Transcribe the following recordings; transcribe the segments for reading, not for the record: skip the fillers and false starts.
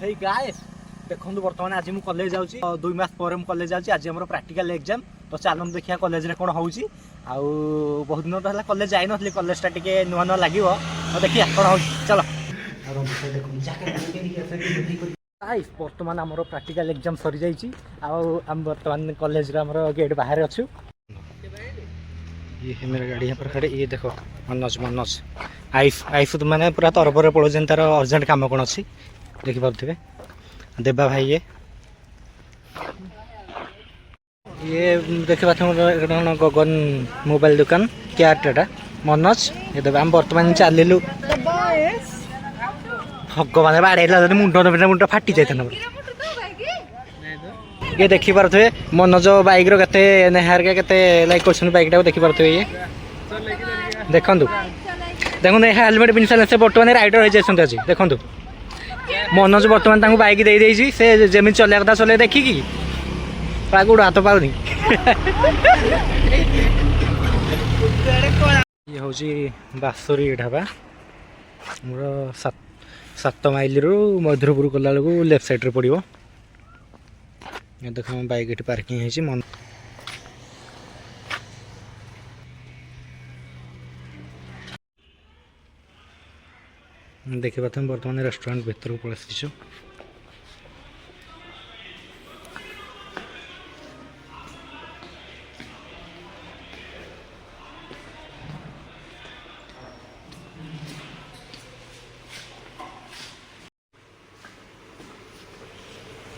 hey guys देखो बर्तमान आज मुझे कॉलेज जाऊँगी 2 मास पर कॉलेज जाऊँगी आज आम प्रैक्टिकल एग्जाम तो चलूँ देखिए कॉलेज रे कौन होउची आउ बहुत दिन तो कॉलेज जाई नथली कॉलेज टा टिके नुआ नुआ लागिवो तो देखिए कौन होउची चलो गाइस बर्तमान आमर प्रैक्टिकल एग्जाम सरी जाइए आम बर्तमान कॉलेज रे आमर गेट बाहर अच्छु ये है मेरा गाड़ी यहाँ पर खड़े ये देखो मनोज मनोज आइफ तो मैंने पूरा तरफर पड़ोन तार अर्जेंट कम कौन अच्छी देखिपे देवा भाई ये देखा गगन मोबाइल दुकान क्या टा मनोज ये देवा आम बर्तमान चलू भगवान बाड़े मुंड मुंड फाटी जाता ये देखी पारे मनोज बाइक रे नेहार के लाइक कर बाइक टाक देखी पारे ये देखु देखो हेलमेट पिंध सारे से बर्तमान राइडर हो जाती आज देखो मनोज बर्तमान बाइक दे देजी से जमी चलिया कथा चल देखिकी गोड़ हाथ पाऊनी ये हूँ बासुरी ढाबा मोर 7 माइल रु मधुरपुर गला बेलू लेफ्ट साइड रे पड़ो देख बाइक ये पार्किंग है मन देखिए बर्तमान रेस्टोरेंट भीतर को पलू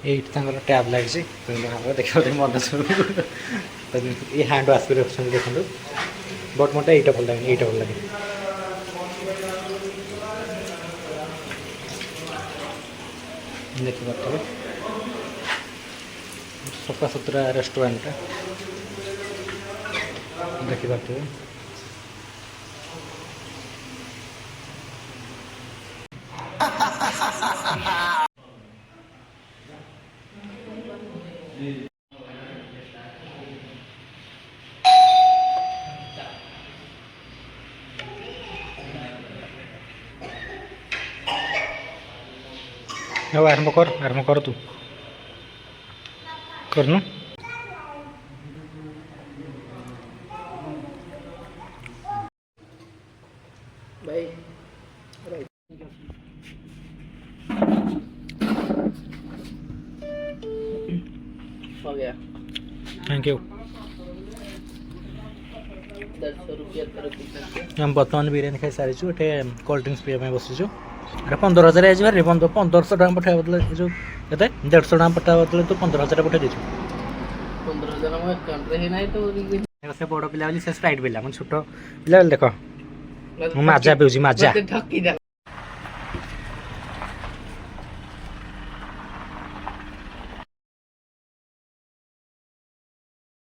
ये टैब लगी देखिए मन ये हैंड वाश कर देखो बट मत ये भल लगे ये भल लगे देखिए सफा सुतरा रेस्टोरेंट देखिए आरंभ कर तू करनु भाई हो गया थैंक यू 150 रुपया हम बर्तमान बिरियानी खाई सारी कोल्ड ड्रिंक्स पीवा बसीचु 15,000 आज बारे 1500 टाँग पठा बदले जो कहते 150 टाँग पठा बदले तो 15,000 पठा दीजिए 15,000 से बड़ पिला से स्प्राइट पिला छोट पिला देख माजा पीऊँ माजा